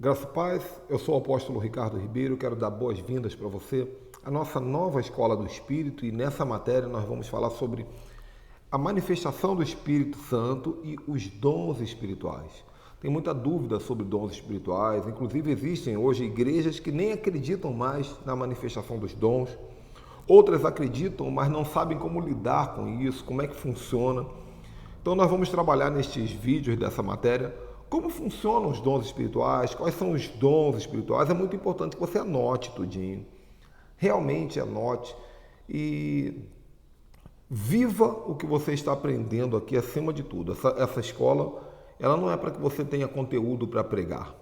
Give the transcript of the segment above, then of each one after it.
Graça e paz, eu sou o apóstolo Ricardo Ribeiro, quero dar boas-vindas para você, a nossa nova Escola do Espírito, e nessa matéria nós vamos falar sobre a manifestação do Espírito Santo e os dons espirituais. Tem muita dúvida sobre dons espirituais, inclusive existem hoje igrejas que nem acreditam mais na manifestação dos dons, outras acreditam, mas não sabem como lidar com isso, como é que funciona. Então nós vamos trabalhar nestes vídeos dessa matéria como funcionam os dons espirituais, quais são os dons espirituais. É muito importante que você anote tudinho, realmente anote e viva o que você está aprendendo aqui acima de tudo. Essa escola, ela não é para que você tenha conteúdo para pregar.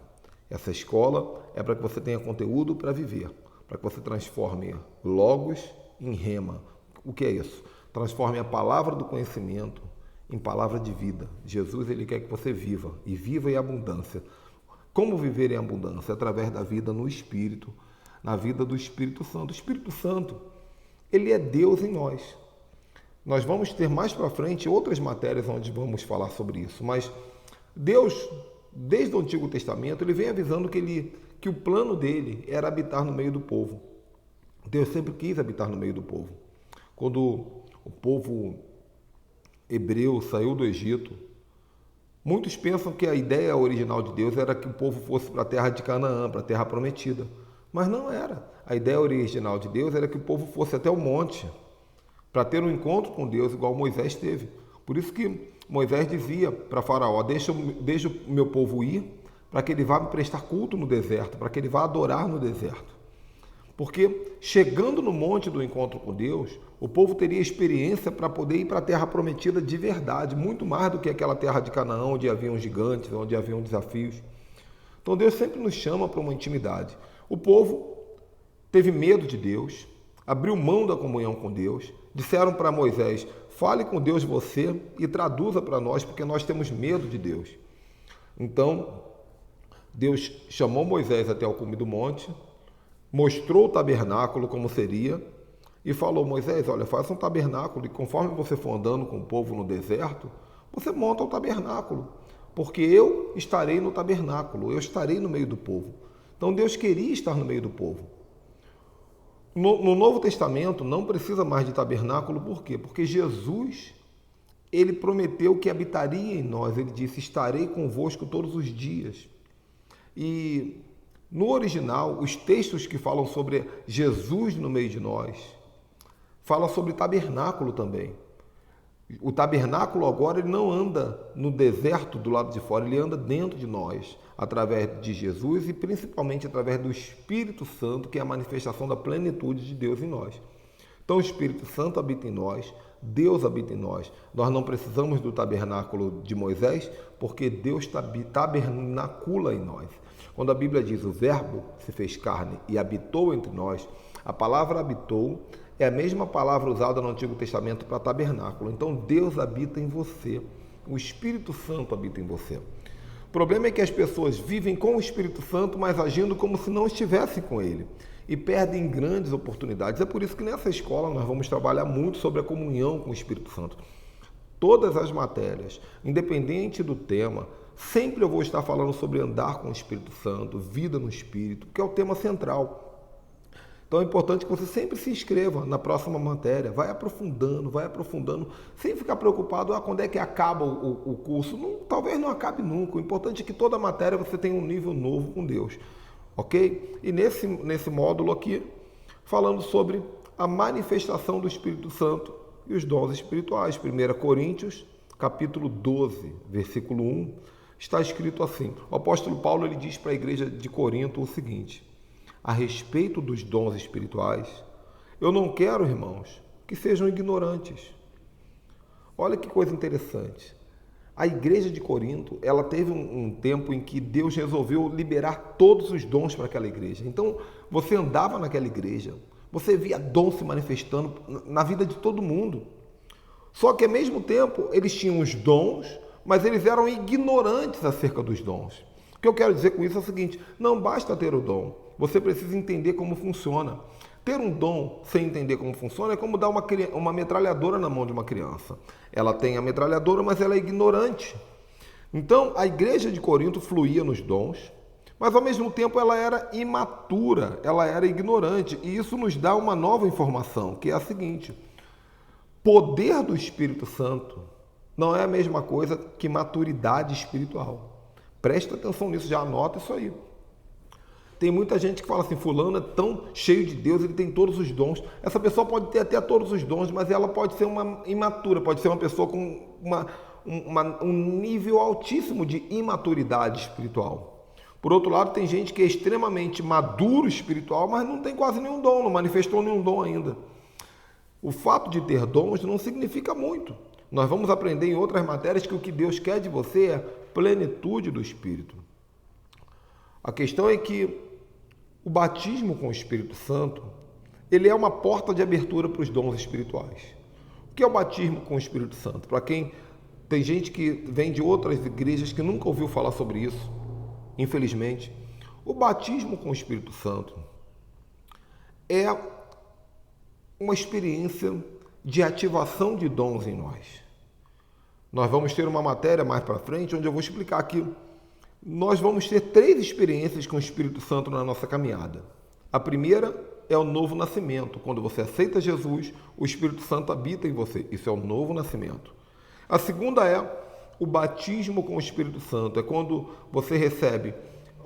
Essa escola é para que você tenha conteúdo para viver, para que você transforme logos em rema. O que é isso? Transforme a palavra do conhecimento em palavra de vida. Jesus, ele quer que você viva, e viva em abundância. Como viver em abundância? Através da vida no Espírito, na vida do Espírito Santo. O Espírito Santo, ele é Deus em nós. Nós vamos ter mais para frente outras matérias onde vamos falar sobre isso, mas Deus, desde o Antigo Testamento, ele vem avisando que o plano dele era habitar no meio do povo. Deus sempre quis habitar no meio do povo. Quando o povo hebreu saiu do Egito, muitos pensam que a ideia original de Deus era que o povo fosse para a terra de Canaã, para a terra prometida. Mas não era. A ideia original de Deus era que o povo fosse até o monte, para ter um encontro com Deus igual Moisés teve. Por isso que Moisés dizia para Faraó: deixa o meu povo ir, para que ele vá me prestar culto no deserto, para que ele vá adorar no deserto. Porque chegando no monte do encontro com Deus, o povo teria experiência para poder ir para a terra prometida de verdade, muito mais do que aquela terra de Canaã, onde haviam gigantes, onde haviam desafios. Então Deus sempre nos chama para uma intimidade. O povo teve medo de Deus, abriu mão da comunhão com Deus, disseram para Moisés: fale com Deus você e traduza para nós, porque nós temos medo de Deus. Então Deus chamou Moisés até o cume do monte, mostrou o tabernáculo como seria e falou: Moisés, olha, faça um tabernáculo e conforme você for andando com o povo no deserto, você monta o tabernáculo, porque eu estarei no tabernáculo, eu estarei no meio do povo. Então Deus queria estar no meio do povo. No Novo Testamento não precisa mais de tabernáculo, por quê? Porque Jesus, ele prometeu que habitaria em nós, ele disse: estarei convosco todos os dias. E no original, os textos que falam sobre Jesus no meio de nós, falam sobre tabernáculo também. O tabernáculo agora ele não anda no deserto do lado de fora, ele anda dentro de nós, através de Jesus e principalmente através do Espírito Santo, que é a manifestação da plenitude de Deus em nós. Então o Espírito Santo habita em nós, Deus habita em nós. Nós não precisamos do tabernáculo de Moisés, porque Deus tabernacula em nós. Quando a Bíblia diz: o verbo se fez carne e habitou entre nós, a palavra habitou é a mesma palavra usada no Antigo Testamento para tabernáculo. Então Deus habita em você, o Espírito Santo habita em você. O problema é que as pessoas vivem com o Espírito Santo, mas agindo como se não estivessem com ele, e perdem grandes oportunidades. É por isso que nessa escola nós vamos trabalhar muito sobre a comunhão com o Espírito Santo. Todas as matérias, independente do tema, sempre eu vou estar falando sobre andar com o Espírito Santo, vida no Espírito, que é o tema central. Então é importante que você sempre se inscreva na próxima matéria, vai aprofundando, sem ficar preocupado: quando é que acaba o curso. Não, talvez não acabe nunca. O importante é que toda matéria você tenha um nível novo com Deus, ok? E nesse módulo aqui, falando sobre a manifestação do Espírito Santo e os dons espirituais. 1 Coríntios, capítulo 12, versículo 1, está escrito assim. O apóstolo Paulo ele diz para a igreja de Corinto o seguinte: a respeito dos dons espirituais, eu não quero, irmãos, que sejam ignorantes. Olha que coisa interessante. A igreja de Corinto, ela teve um tempo em que Deus resolveu liberar todos os dons para aquela igreja. Então, você andava naquela igreja, você via dons se manifestando na vida de todo mundo. Só que, ao mesmo tempo, eles tinham os dons, mas eles eram ignorantes acerca dos dons. O que eu quero dizer com isso é o seguinte: não basta ter o dom, você precisa entender como funciona. Ter um dom sem entender como funciona é como dar uma metralhadora na mão de uma criança. Ela tem a metralhadora, mas ela é ignorante. Então, a igreja de Corinto fluía nos dons, Mas ao mesmo tempo ela era imatura, ela era ignorante. E isso nos dá uma nova informação, que é a seguinte: poder do Espírito Santo não é a mesma coisa que maturidade espiritual. Presta atenção nisso, já anota isso aí. Tem muita gente que fala assim, fulano é tão cheio de Deus, ele tem todos os dons. Essa pessoa pode ter até todos os dons, mas ela pode ser uma imatura, pode ser uma pessoa com um nível altíssimo de imaturidade espiritual. Por outro lado, tem gente que é extremamente maduro espiritual, mas não tem quase nenhum dom, não manifestou nenhum dom ainda. O fato de ter dons não significa muito. Nós vamos aprender em outras matérias que o que Deus quer de você é plenitude do Espírito. A questão é que o batismo com o Espírito Santo, ele é uma porta de abertura para os dons espirituais. O que é o batismo com o Espírito Santo? Para quem tem gente que vem de outras igrejas que nunca ouviu falar sobre isso, infelizmente, o batismo com o Espírito Santo é uma experiência de ativação de dons em nós. Nós vamos ter uma matéria mais para frente onde eu vou explicar que nós vamos ter 3 experiências com o Espírito Santo na nossa caminhada. A primeira é o novo nascimento. Quando você aceita Jesus, o Espírito Santo habita em você. Isso é o novo nascimento. A segunda é o batismo com o Espírito Santo. É quando você recebe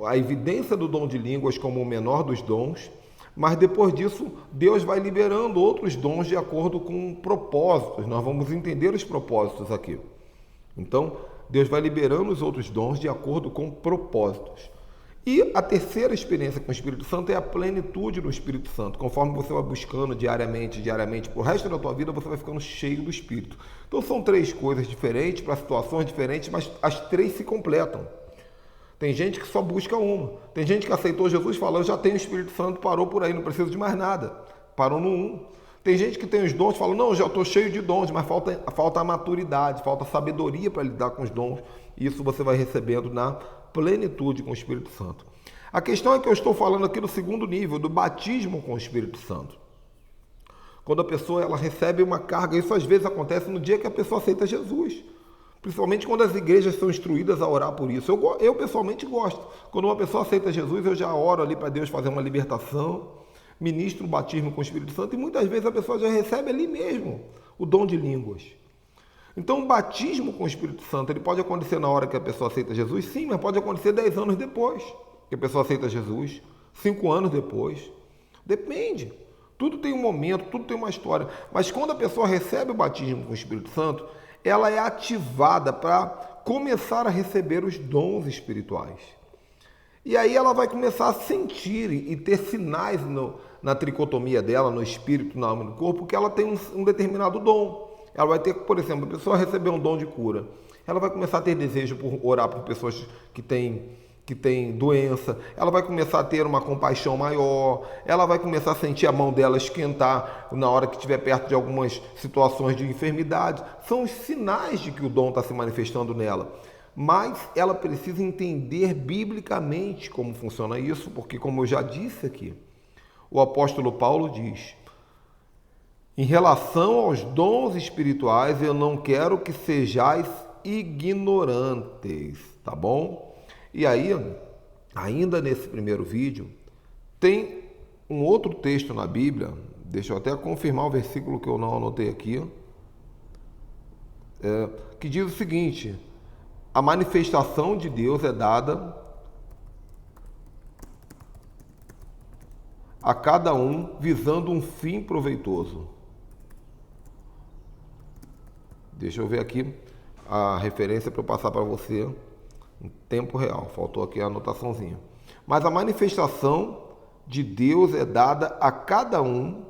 a evidência do dom de línguas como o menor dos dons, mas depois disso, Deus vai liberando outros dons de acordo com propósitos. Nós vamos entender os propósitos aqui. Então, Deus vai liberando os outros dons de acordo com propósitos. E a terceira experiência com o Espírito Santo é a plenitude do Espírito Santo. Conforme você vai buscando diariamente, para o resto da tua vida, você vai ficando cheio do Espírito. Então, são 3 coisas diferentes, para situações diferentes, mas as 3 se completam. Tem gente que só busca uma. Tem gente que aceitou Jesus e fala, eu já tenho o Espírito Santo, parou por aí, não preciso de mais nada. Parou no 1. Tem gente que tem os dons e fala, não, já estou cheio de dons, mas falta a maturidade, falta a sabedoria para lidar com os dons. Isso você vai recebendo na plenitude com o Espírito Santo. A questão é que eu estou falando aqui do segundo nível, do batismo com o Espírito Santo. Quando a pessoa ela recebe uma carga, isso às vezes acontece no dia que a pessoa aceita Jesus. Principalmente quando as igrejas são instruídas a orar por isso. Eu pessoalmente gosto. Quando uma pessoa aceita Jesus, eu já oro ali para Deus fazer uma libertação, ministro o batismo com o Espírito Santo e muitas vezes a pessoa já recebe ali mesmo o dom de línguas. Então o batismo com o Espírito Santo ele pode acontecer na hora que a pessoa aceita Jesus, sim, mas pode acontecer 10 anos depois que a pessoa aceita Jesus, 5 anos depois. Depende. Tudo tem um momento, tudo tem uma história. Mas quando a pessoa recebe o batismo com o Espírito Santo, ela é ativada para começar a receber os dons espirituais. E aí ela vai começar a sentir e ter sinais na tricotomia dela, no espírito, na alma e no corpo, que ela tem um determinado dom. Ela vai ter, por exemplo, a pessoa receber um dom de cura. Ela vai começar a ter desejo por orar por pessoas que têm doença. Ela vai começar a ter uma compaixão maior. Ela vai começar a sentir a mão dela esquentar na hora que estiver perto de algumas situações de enfermidade. São os sinais de que o dom está se manifestando nela. Mas ela precisa entender biblicamente como funciona isso, porque, como eu já disse aqui, o apóstolo Paulo diz: em relação aos dons espirituais, eu não quero que sejais ignorantes, tá bom? E aí, ainda nesse primeiro vídeo, tem um outro texto na Bíblia, deixa eu até confirmar o versículo que eu não anotei aqui, que diz o seguinte: a manifestação de Deus é dada a cada um visando um fim proveitoso. Deixa eu ver aqui a referência para eu passar para você em tempo real. Faltou aqui a anotaçãozinha. Mas a manifestação de Deus é dada a cada um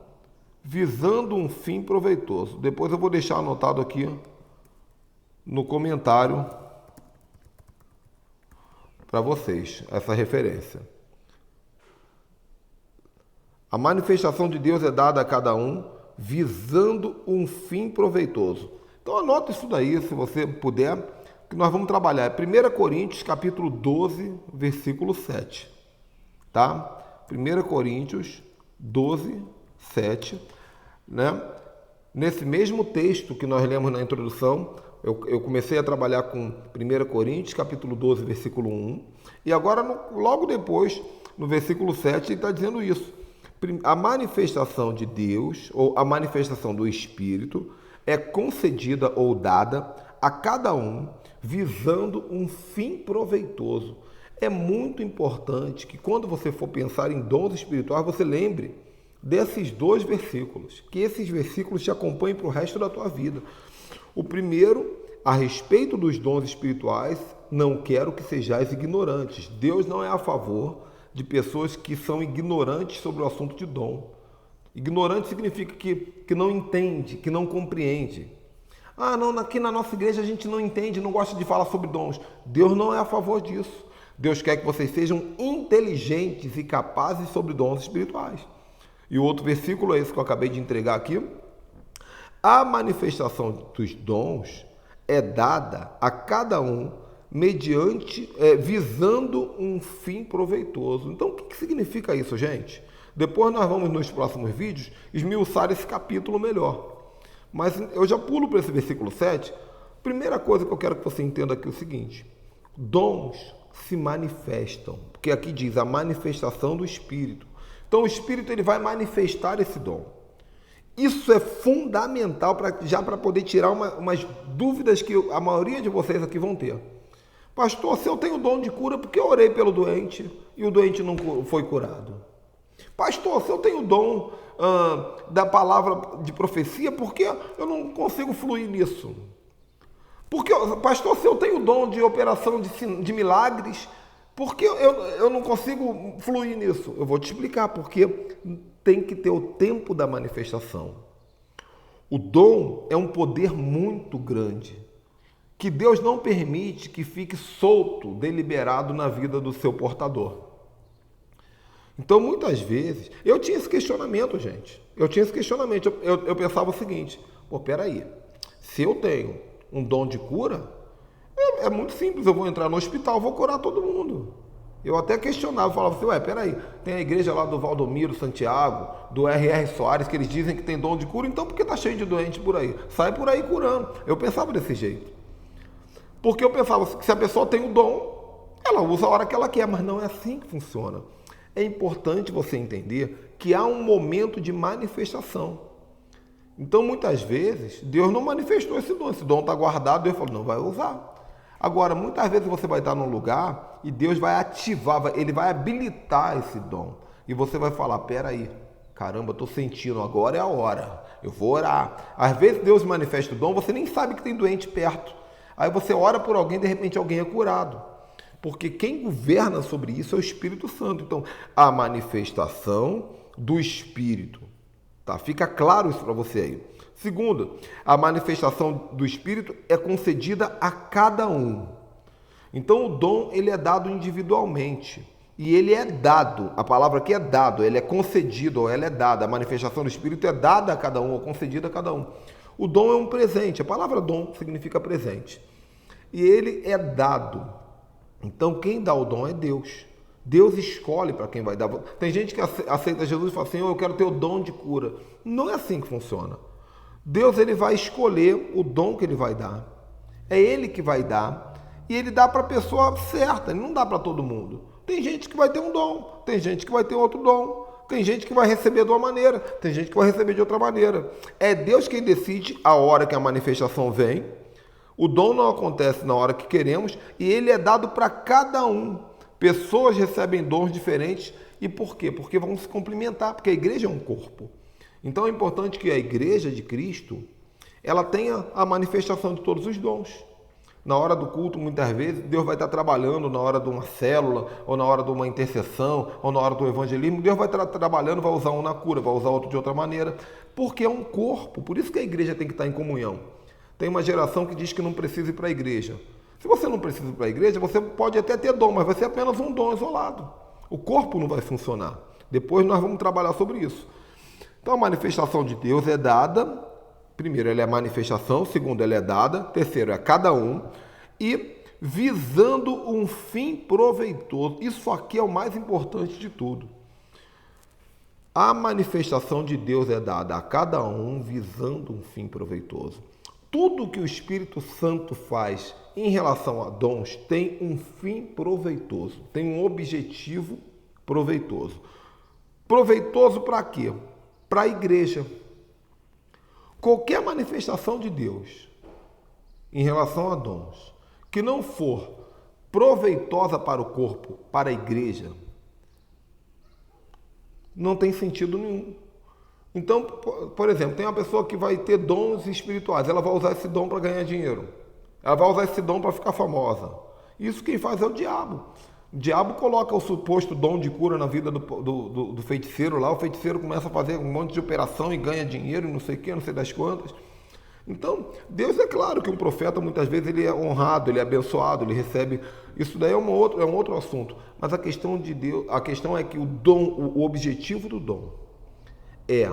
visando um fim proveitoso. Depois eu vou deixar anotado aqui no comentário para vocês essa referência. A manifestação de Deus é dada a cada um visando um fim proveitoso. Então anota isso daí, se você puder, que nós vamos trabalhar. É 1 Coríntios, capítulo 12, versículo 7. Tá? 1 Coríntios 12, 7. Né? Nesse mesmo texto que nós lemos na introdução, Eu comecei a trabalhar com 1 Coríntios, capítulo 12, versículo 1, e agora, logo depois, no versículo 7, ele está dizendo isso. A manifestação de Deus, ou a manifestação do Espírito, é concedida ou dada a cada um, visando um fim proveitoso. É muito importante que quando você for pensar em dons espirituais, você lembre desses dois versículos, que esses versículos te acompanhem para o resto da tua vida. O primeiro, a respeito dos dons espirituais, não quero que sejais ignorantes. Deus não é a favor de pessoas que são ignorantes sobre o assunto de dom. Ignorante significa que não entende, que não compreende. Ah, não, aqui na nossa igreja a gente não entende, não gosta de falar sobre dons. Deus não é a favor disso. Deus quer que vocês sejam inteligentes e capazes sobre dons espirituais. E o outro versículo é esse que eu acabei de entregar aqui. A manifestação dos dons é dada a cada um visando um fim proveitoso. Então, o que significa isso, gente? Depois nós vamos, nos próximos vídeos, esmiuçar esse capítulo melhor. Mas eu já pulo para esse versículo 7. Primeira coisa que eu quero que você entenda aqui é o seguinte. Dons se manifestam, porque aqui diz a manifestação do Espírito. Então, o Espírito ele vai manifestar esse dom. Isso é fundamental para poder tirar umas dúvidas que a maioria de vocês aqui vão ter. Pastor, se eu tenho dom de cura, por que eu orei pelo doente e o doente não foi curado? Pastor, se eu tenho dom da palavra de profecia, por que eu não consigo fluir nisso? Porque, pastor, se eu tenho dom de operação de milagres, por que eu não consigo fluir nisso? Eu vou te explicar, porque tem que ter o tempo da manifestação. O dom é um poder muito grande, que Deus não permite que fique solto, deliberado na vida do seu portador. Então, muitas vezes, eu tinha esse questionamento, gente. Eu pensava o seguinte, peraí, se eu tenho um dom de cura, é muito simples, eu vou entrar no hospital, vou curar todo mundo. Eu até questionava, falava assim, peraí, tem a igreja lá do Valdomiro Santiago, do R.R. Soares, que eles dizem que tem dom de cura, então por que está cheio de doente por aí? Sai por aí curando. Eu pensava desse jeito. Porque eu pensava que se a pessoa tem o dom, ela usa a hora que ela quer, mas não é assim que funciona. É importante você entender que há um momento de manifestação. Então, muitas vezes, Deus não manifestou esse dom está guardado, Deus falou, não vai usar. Agora, muitas vezes você vai estar num lugar e Deus vai ativar, Ele vai habilitar esse dom. E você vai falar, peraí, caramba, estou sentindo, agora é a hora, eu vou orar. Às vezes Deus manifesta o dom, você nem sabe que tem doente perto. Aí você ora por alguém, de repente alguém é curado. Porque quem governa sobre isso é o Espírito Santo. Então, a manifestação do Espírito. Tá? Fica claro isso para você aí. Segundo, a manifestação do Espírito é concedida a cada um. Então, o dom ele é dado individualmente. E ele é dado, a palavra aqui é dado, ele é concedido, ou ela é dada. A manifestação do Espírito é dada a cada um, ou concedida a cada um. O dom é um presente, a palavra dom significa presente. E ele é dado. Então, quem dá o dom é Deus. Deus escolhe para quem vai dar. Tem gente que aceita Jesus e fala assim, eu quero ter o dom de cura. Não é assim que funciona. Deus ele vai escolher o dom que ele vai dar. É ele que vai dar. E ele dá para a pessoa certa, ele não dá para todo mundo. Tem gente que vai ter um dom, tem gente que vai ter outro dom. Tem gente que vai receber de uma maneira, tem gente que vai receber de outra maneira. É Deus quem decide a hora que a manifestação vem. O dom não acontece na hora que queremos e ele é dado para cada um. Pessoas recebem dons diferentes. E por quê? Porque vão se complementar, porque a igreja é um corpo. Então é importante que a igreja de Cristo ela tenha a manifestação de todos os dons. Na hora do culto, muitas vezes, Deus vai estar trabalhando na hora de uma célula, ou na hora de uma intercessão, ou na hora do evangelismo. Deus vai estar trabalhando, vai usar um na cura, vai usar outro de outra maneira, porque é um corpo. Por isso que a igreja tem que estar em comunhão. Tem uma geração que diz que não precisa ir para a igreja. Se você não precisa ir para a igreja, você pode até ter dom, mas vai ser apenas um dom isolado. O corpo não vai funcionar. Depois nós vamos trabalhar sobre isso. Então a manifestação de Deus é dada, primeiro ela é a manifestação, segundo ela é dada, terceiro é a cada um, e visando um fim proveitoso. Isso aqui é o mais importante de tudo. A manifestação de Deus é dada a cada um visando um fim proveitoso. Tudo que o Espírito Santo faz em relação a dons tem um fim proveitoso, tem um objetivo proveitoso. Proveitoso para quê? Para a igreja. Qualquer manifestação de Deus em relação a dons que não for proveitosa para o corpo, para a igreja, não tem sentido nenhum. Então, por exemplo, tem uma pessoa que vai ter dons espirituais, ela vai usar esse dom para ganhar dinheiro. Ela vai usar esse dom para ficar famosa. Isso quem faz é o diabo. O diabo coloca o suposto dom de cura na vida do feiticeiro lá, o feiticeiro começa a fazer um monte de operação e ganha dinheiro, não sei o que, não sei das quantas. Então, Deus é claro que um profeta muitas vezes ele é honrado, ele é abençoado, ele recebe. Isso daí é um outro assunto. Mas a questão de Deus, a questão é que o dom, o objetivo do dom é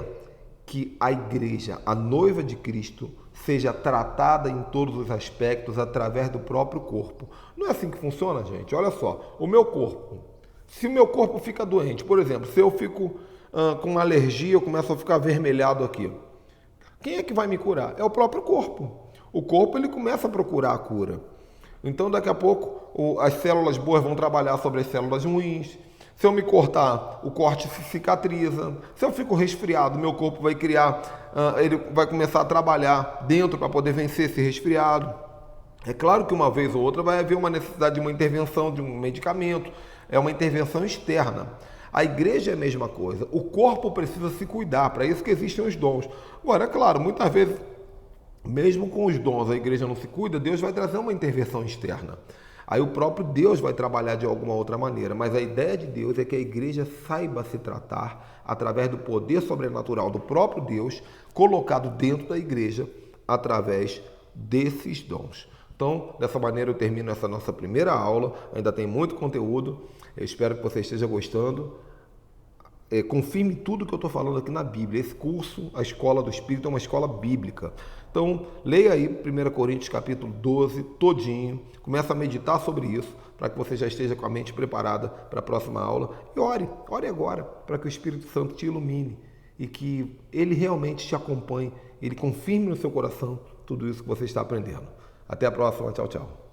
que a igreja, a noiva de Cristo, seja tratada em todos os aspectos através do próprio corpo. Não é assim que funciona, gente? Olha só, o meu corpo. Se o meu corpo fica doente, por exemplo, se eu fico com uma alergia, eu começo a ficar avermelhado aqui. Quem é que vai me curar? É o próprio corpo. O corpo ele começa a procurar a cura. Então daqui a pouco as células boas vão trabalhar sobre as células ruins. Se eu me cortar, o corte se cicatriza. Se eu fico resfriado, meu corpo vai criar, ele vai começar a trabalhar dentro para poder vencer esse resfriado. É claro que uma vez ou outra vai haver uma necessidade de uma intervenção, de um medicamento, é uma intervenção externa. A igreja é a mesma coisa, o corpo precisa se cuidar, para isso que existem os dons. Agora, é claro, muitas vezes, mesmo com os dons, a igreja não se cuida, Deus vai trazer uma intervenção externa. Aí o próprio Deus vai trabalhar de alguma outra maneira, mas a ideia de Deus é que a igreja saiba se tratar através do poder sobrenatural do próprio Deus, colocado dentro da igreja através desses dons. Então, dessa maneira eu termino essa nossa primeira aula, ainda tem muito conteúdo, eu espero que você esteja gostando. Confirme tudo que eu estou falando aqui na Bíblia. Esse curso, a Escola do Espírito, é uma escola bíblica. Então, leia aí 1 Coríntios capítulo 12, todinho. Começa a meditar sobre isso, para que você já esteja com a mente preparada para a próxima aula. E ore agora, para que o Espírito Santo te ilumine e que ele realmente te acompanhe, ele confirme no seu coração tudo isso que você está aprendendo. Até a próxima, tchau, tchau.